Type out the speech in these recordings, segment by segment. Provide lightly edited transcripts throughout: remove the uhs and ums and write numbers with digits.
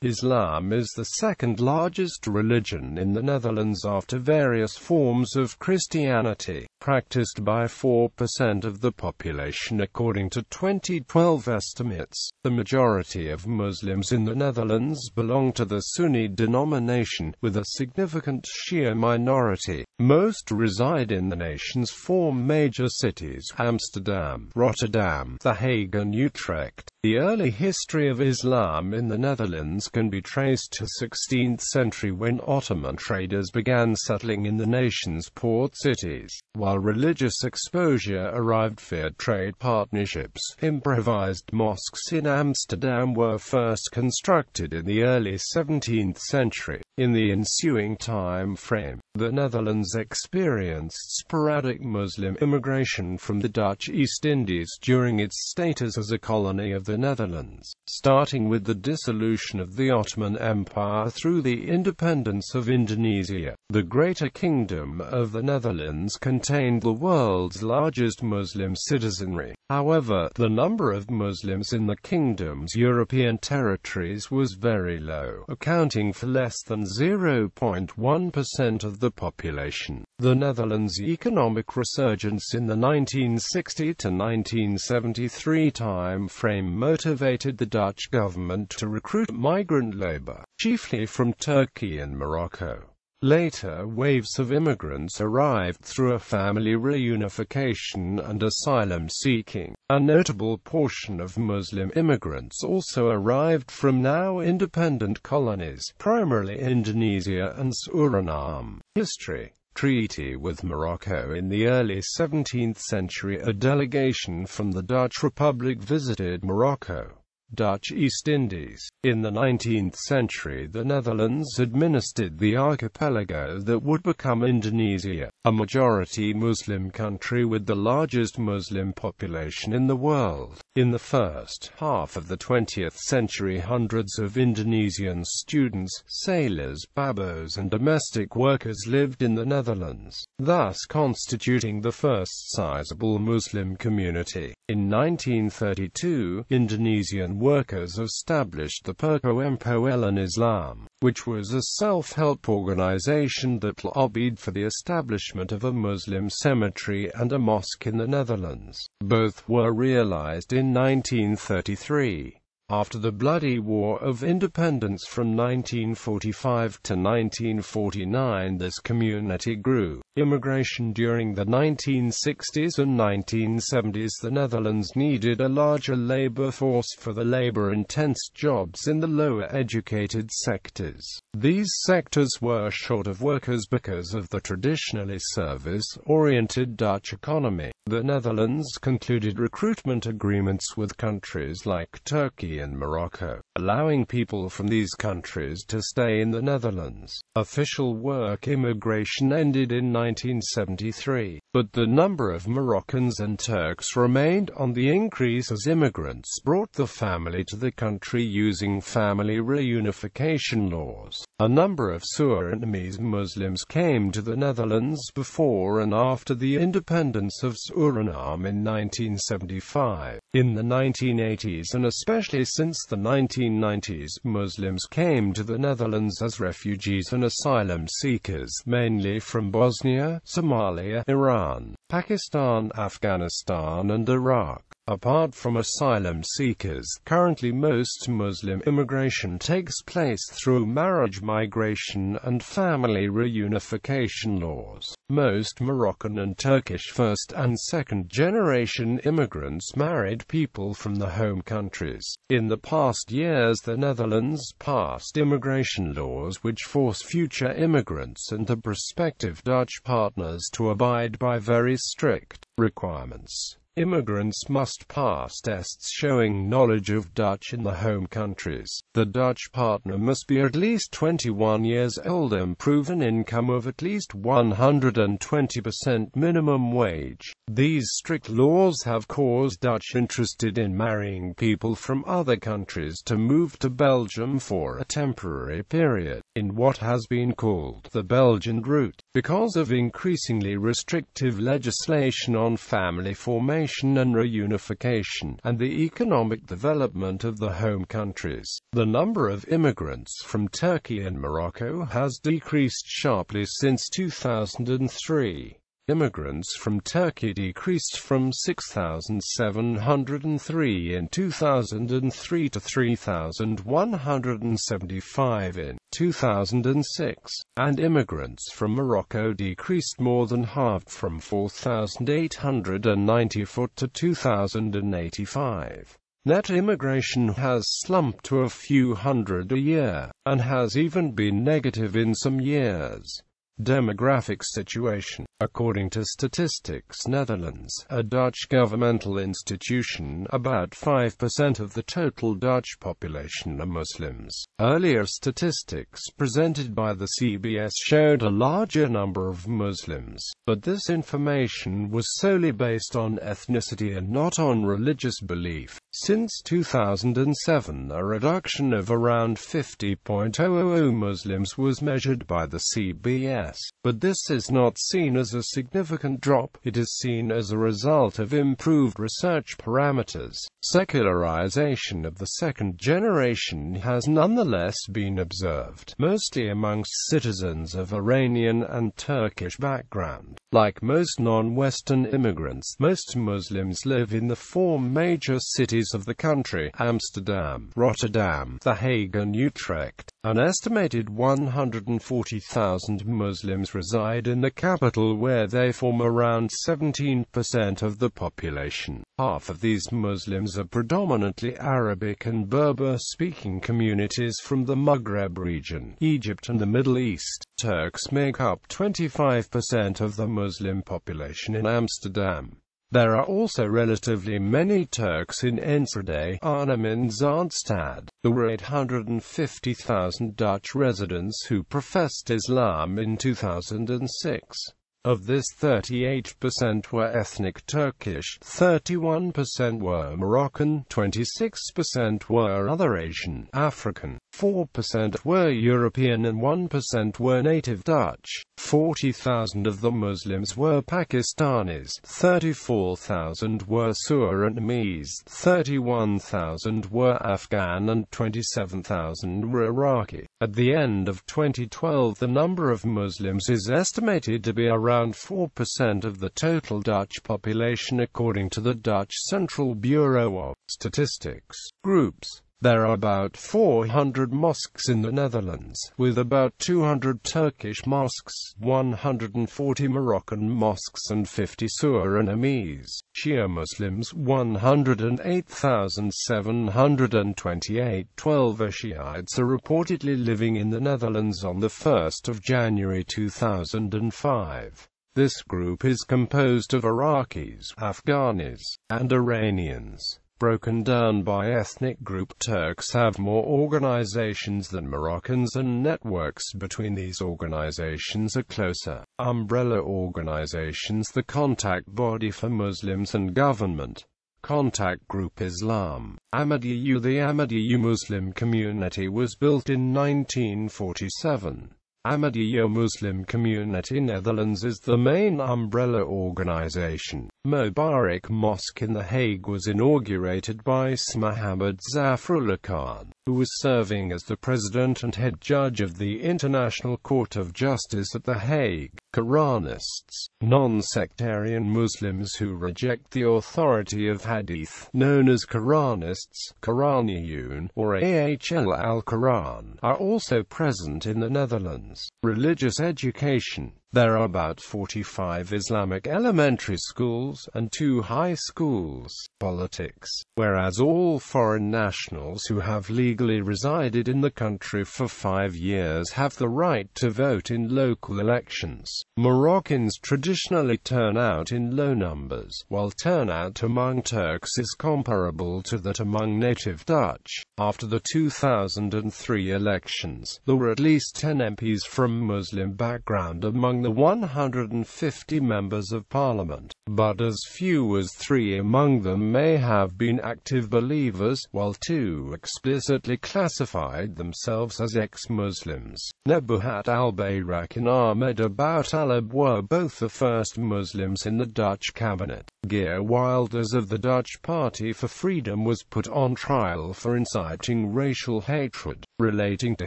Islam is the second largest religion in the Netherlands after various forms of Christianity, practiced by 4% of the population according to 2012 estimates. The majority of Muslims in the Netherlands belong to the Sunni denomination, with a significant Shia minority. Most reside in the nation's four major cities: Amsterdam, Rotterdam, The Hague and Utrecht. The early history of Islam in the Netherlands can be traced to 16th century when Ottoman traders began settling in the nation's port cities. While religious exposure arrived via trade partnerships, improvised mosques in Amsterdam were first constructed in the early 17th century. In the ensuing time frame, the Netherlands experienced sporadic Muslim immigration from the Dutch East Indies during its status as a colony of the Netherlands, starting with the dissolution of the Ottoman Empire through the independence of Indonesia. The Greater Kingdom of the Netherlands contained the world's largest Muslim citizenry. However, the number of Muslims in the kingdom's European territories was very low, accounting for less than 0.1% of the population. The Netherlands' economic resurgence in the 1960 to 1973 time frame motivated the Dutch government to recruit migrant labor, chiefly from Turkey and Morocco. Later waves of immigrants arrived through a family reunification and asylum seeking. A notable portion of Muslim immigrants also arrived from now independent colonies, primarily Indonesia and Suriname. History. Treaty with Morocco. In the early 17th century, a delegation from the Dutch Republic visited Morocco, Dutch East Indies. In the 19th century, the Netherlands administered the archipelago that would become Indonesia, a majority Muslim country with the largest Muslim population in the world. In the first half of the 20th century, hundreds of Indonesian students, sailors, babos and domestic workers lived in the Netherlands, thus constituting the first sizable Muslim community. In 1932, Indonesian workers established the Perkumpulan Islam, which was a self-help organization that lobbied for the establishment of a Muslim cemetery and a mosque in the Netherlands. Both were realized in 1933. After the bloody War of Independence from 1945 to 1949, this community grew. Immigration. During the 1960s and 1970s, the Netherlands needed a larger labor force for the labor-intense jobs in the lower-educated sectors. These sectors were short of workers because of the traditionally service-oriented Dutch economy. The Netherlands concluded recruitment agreements with countries like Turkey and Morocco, allowing people from these countries to stay in the Netherlands. Official work immigration ended in 1973, but the number of Moroccans and Turks remained on the increase as immigrants brought the family to the country using family reunification laws. A number of Surinamese Muslims came to the Netherlands before and after the independence of Suriname in 1975. In the 1980s and especially since the 1990s, Muslims came to the Netherlands as refugees and asylum seekers, mainly from Bosnia, Somalia, Iran, Pakistan, Afghanistan and Iraq. Apart from asylum seekers, currently most Muslim immigration takes place through marriage migration and family reunification laws. Most Moroccan and Turkish first- and second-generation immigrants married people from the home countries. In the past years, the Netherlands passed immigration laws which force future immigrants and the prospective Dutch partners to abide by very strict requirements. Immigrants must pass tests showing knowledge of Dutch in the home countries. The Dutch partner must be at least 21 years old and prove an income of at least 120% minimum wage. These strict laws have caused Dutch interested in marrying people from other countries to move to Belgium for a temporary period, in what has been called the Belgian route, because of increasingly restrictive legislation on family formation. integration and reunification, and the economic development of the home countries. The number of immigrants from Turkey and Morocco has decreased sharply since 2003. Immigrants from Turkey decreased from 6,703 in 2003 to 3,175 in 2006, and immigrants from Morocco decreased more than half from 4,894 to 2,085. Net immigration has slumped to a few hundred a year, and has even been negative in some years. Demographic situation. According to Statistics Netherlands, a Dutch governmental institution, about 5% of the total Dutch population are Muslims. Earlier statistics presented by the CBS showed a larger number of Muslims, but this information was solely based on ethnicity and not on religious belief. Since 2007, a reduction of around 50,000 Muslims was measured by the CBS, but this is not seen as a significant drop. It is seen as a result of improved research parameters. Secularization of the second generation has nonetheless been observed, mostly amongst citizens of Iranian and Turkish background. Like most non-Western immigrants, most Muslims live in the four major cities of the country: Amsterdam, Rotterdam, The Hague and Utrecht. An estimated 140,000 Muslims reside in the capital, where they form around 17% of the population. Half of these Muslims are predominantly Arabic and Berber-speaking communities from the Maghreb region, Egypt and the Middle East. Turks make up 25% of the Muslim population in Amsterdam. There are also relatively many Turks in Enschede, Arnhem and Zaanstad. There were 850,000 Dutch residents who professed Islam in 2006. Of this, 38% were ethnic Turkish, 31% were Moroccan, 26% were other Asian, African, 4% were European and 1% were native Dutch. 40,000 of the Muslims were Pakistanis, 34,000 were Surinamese, 31,000 were Afghan and 27,000 were Iraqi. At the end of 2012, the number of Muslims is estimated to be around 4% of the total Dutch population, according to the Dutch Central Bureau of Statistics. Groups. There are about 400 mosques in the Netherlands, with about 200 Turkish mosques, 140 Moroccan mosques and 50 Surinamese. Shia Muslims 108,728. 12 Shiites are reportedly living in the Netherlands on the 1st of January 2005. This group is composed of Iraqis, Afghanis, and Iranians. Broken down by ethnic group, Turks have more organizations than Moroccans, and networks between these organizations are closer. Umbrella organizations: the contact body for Muslims and government. Contact Group Islam. Ahmadiyya. The Ahmadiyya Muslim community was built in 1947. Ahmadiyya Muslim Community Netherlands is the main umbrella organization. Mubarak Mosque in The Hague was inaugurated by Mohammed Zafrullah Khan, who was serving as the president and head judge of the International Court of Justice at The Hague. Quranists, non-sectarian Muslims who reject the authority of Hadith, known as Quranists, Quraniyun, or Ahl al-Quran, are also present in the Netherlands. Religious education. There are about 45 Islamic elementary schools and 2 high schools. Politics. Whereas all foreign nationals who have legally resided in the country for 5 years have the right to vote in local elections, Moroccans traditionally turn out in low numbers, while turnout among Turks is comparable to that among native Dutch. After the 2003 elections, there were at least 10 MPs from Muslim background among the 150 members of parliament, but as few as 3 among them may have been active believers, while 2 explicitly classified themselves as ex-Muslims. Nebuhat al-Bayrak and Ahmed Aboutaalib were both the first Muslims in the Dutch cabinet. Geert Wilders of the Dutch Party for Freedom was put on trial for inciting racial hatred, relating to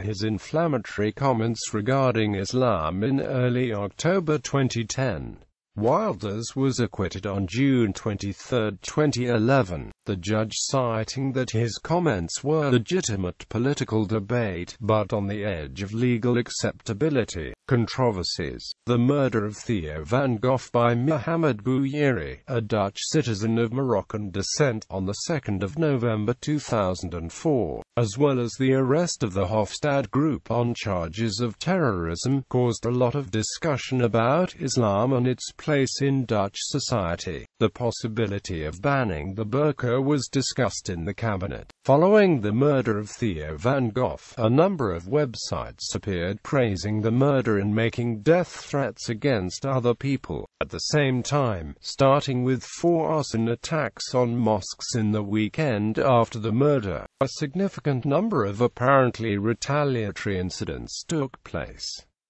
his inflammatory comments regarding Islam in early October 2010. Wilders was acquitted on June 23, 2011, the judge citing that his comments were legitimate political debate, but on the edge of legal acceptability. Controversies. The murder of Theo van Gogh by Mohamed Bouyeri, a Dutch citizen of Moroccan descent, on the 2nd of November 2004, as well as the arrest of the Hofstad Group on charges of terrorism, caused a lot of discussion about Islam and its place in Dutch society. The possibility of banning the burqa was discussed in the cabinet. Following the murder of Theo van Gogh, a number of websites appeared praising the murder and making death threats against other people. At the same time, starting with 4 arson attacks on mosques in the weekend after the murder, a significant number of apparently retaliatory incidents took place.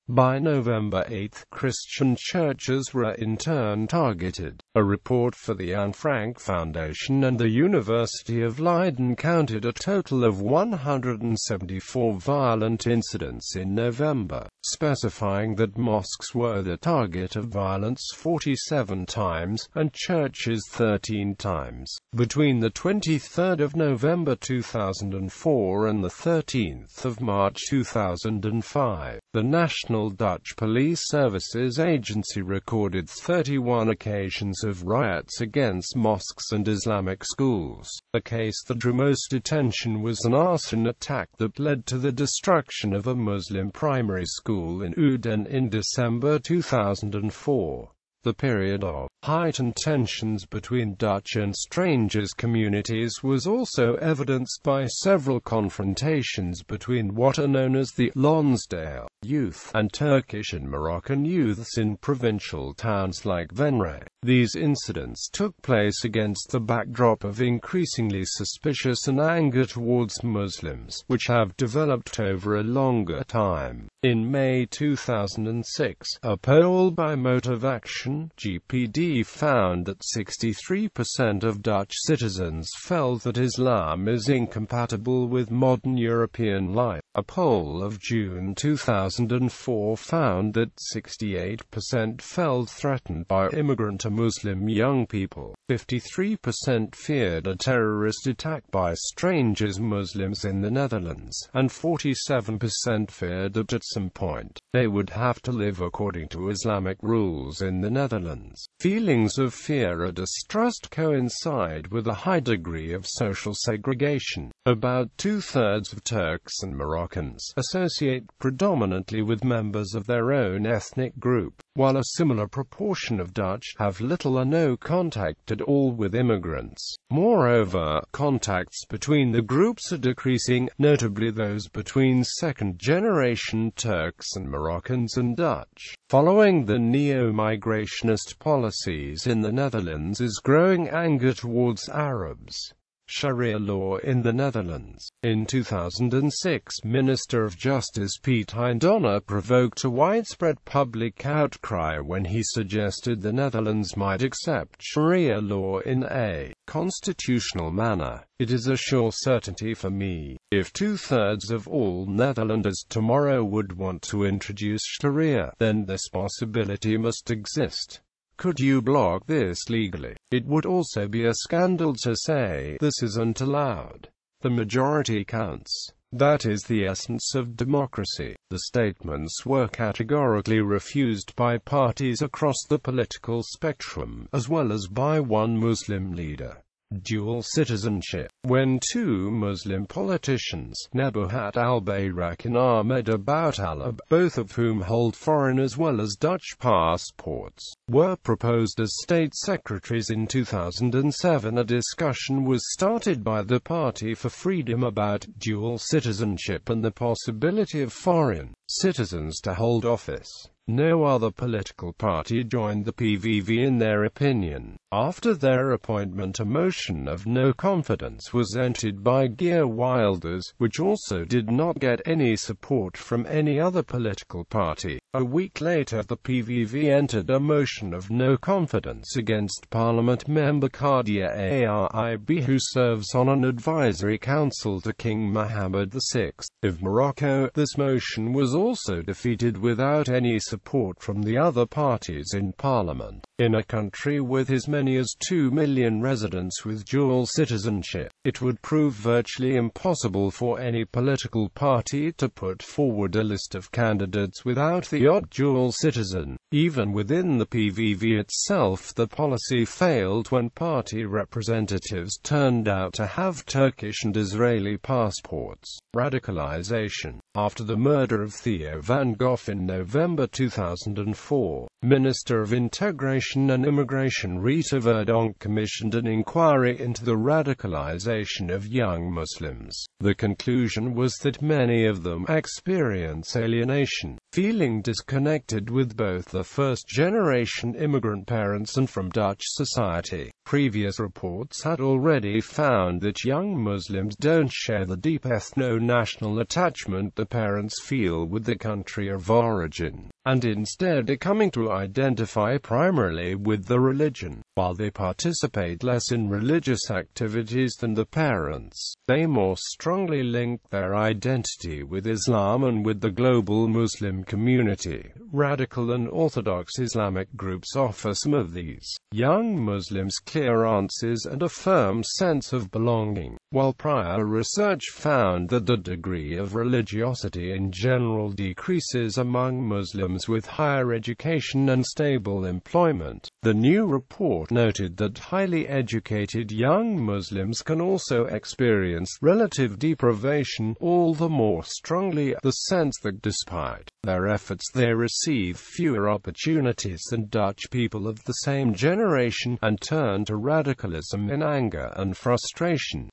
By November 8, Christian churches were in turn targeted. A report for the Anne Frank Foundation and the University of Leiden counted a total of 174 violent incidents in November, specifying that mosques were the target of violence 47 times, and churches 13 times. Between the 23rd of November 2004 and the 13th of March 2005, the National Dutch Police Services Agency recorded 31 occasions of riots against mosques and Islamic schools. The case that drew most attention was an arson attack that led to the destruction of a Muslim primary school in Uden in December 2004. The period of heightened tensions between Dutch and strangers communities was also evidenced by several confrontations between what are known as the Lonsdale youth and Turkish and Moroccan youths in provincial towns like Venray. These incidents took place against the backdrop of increasingly suspicious and anger towards Muslims, which have developed over a longer time. In May 2006, a poll by Motive Action (GPD) found that 63% of Dutch citizens felt that Islam is incompatible with modern European life. A poll of June 2004 found that 68% felt threatened by immigrant Muslim young people. 53% feared a terrorist attack by strangers Muslims in the Netherlands, and 47% feared that at some point they would have to live according to Islamic rules in the Netherlands. Feelings of fear or distrust coincide with a high degree of social segregation. About 2/3 of Turks and Moroccans associate predominantly with members of their own ethnic group, while a similar proportion of Dutch have little or no contact at all with immigrants. Moreover, contacts between the groups are decreasing, notably those between second-generation Turks and Moroccans and Dutch. Following the neo-migrationist policies in the Netherlands is growing anger towards Arabs. Sharia law in the Netherlands. In 2006, Minister of Justice Piet Hein Donner provoked a widespread public outcry when he suggested the Netherlands might accept Sharia law in a constitutional manner. It is a sure certainty for me. If 2/3 of all Netherlanders tomorrow would want to introduce Sharia, then this possibility must exist. Could you block this legally? It would also be a scandal to say this isn't allowed. The majority counts. That is the essence of democracy. The statements were categorically refused by parties across the political spectrum, as well as by one Muslim leader. Dual citizenship. When 2 Muslim politicians, Nebuhat al-Bayrak and Ahmed Aboutaalib, both of whom hold foreign as well as Dutch passports, were proposed as state secretaries in 2007, a discussion was started by the Party for Freedom about dual citizenship and the possibility of foreign citizens to hold office. No other political party joined the PVV in their opinion. After their appointment, a motion of no confidence was entered by Geert Wilders, which also did not get any support from any other political party. A week later, the PVV entered a motion of no confidence against Parliament member Khadia Arib, who serves on an advisory council to King Mohammed VI of Morocco. This motion was also defeated without any support from the other parties in Parliament. In a country with as many as 2 million residents with dual citizenship, it would prove virtually impossible for any political party to put forward a list of candidates without the odd dual citizen. Even within the PVV itself, the policy failed when party representatives turned out to have Turkish and Israeli passports. Radicalization. After the murder of Theo van Gogh in November 2004, Minister of Integration and Immigration Rita Verdonk commissioned an inquiry into the radicalization of young Muslims. The conclusion was that many of them experience alienation, feeling disconnected with both the first-generation immigrant parents and from Dutch society. Previous reports had already found that young Muslims don't share the deep ethno-national attachment the parents feel with the country of origin, and instead are coming to identify primarily with the religion. While they participate less in religious activities than the parents, they more strongly link their identity with Islam and with the global Muslim community. Radical and Orthodox Islamic groups offer some of these young Muslims clear answers and a firm sense of belonging, while prior research found that the degree of religiosity in general decreases among Muslims with higher education and stable employment. The new report noted that highly educated young Muslims can also experience relative deprivation, all the more strongly the sense that despite their efforts they receive fewer opportunities than Dutch people of the same generation, and turn to radicalism in anger and frustration.